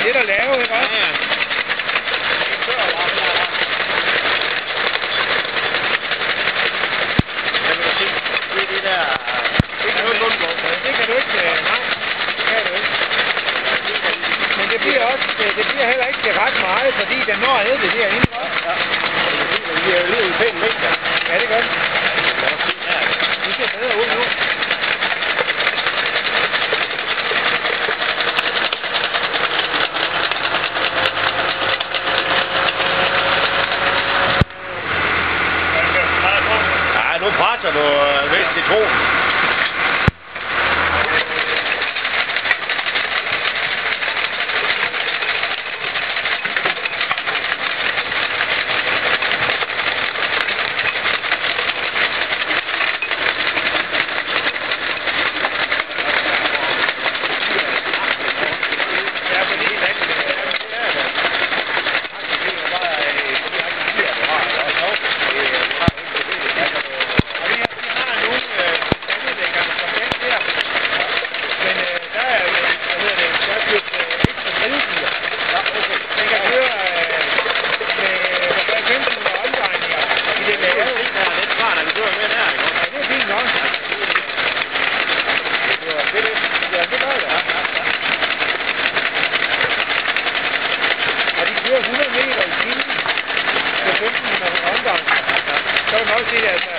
lidt at lave, ikke også? Ja. Jeg vil sige, det er det der... Det kan du ikke undgå. Det kan du ikke, nej. Det kan du ikke. Men det bliver heller ikke til ret meget, fordi den når at æde det derinde, også. Ja. Vi er jo lige en pæn mængde. Ja, det gør den. Det ser bedre ud nu. Ja, nu presser du ved citronen. Og de kører 100 meter i timen til 1500 omgang. Så kan man også se, at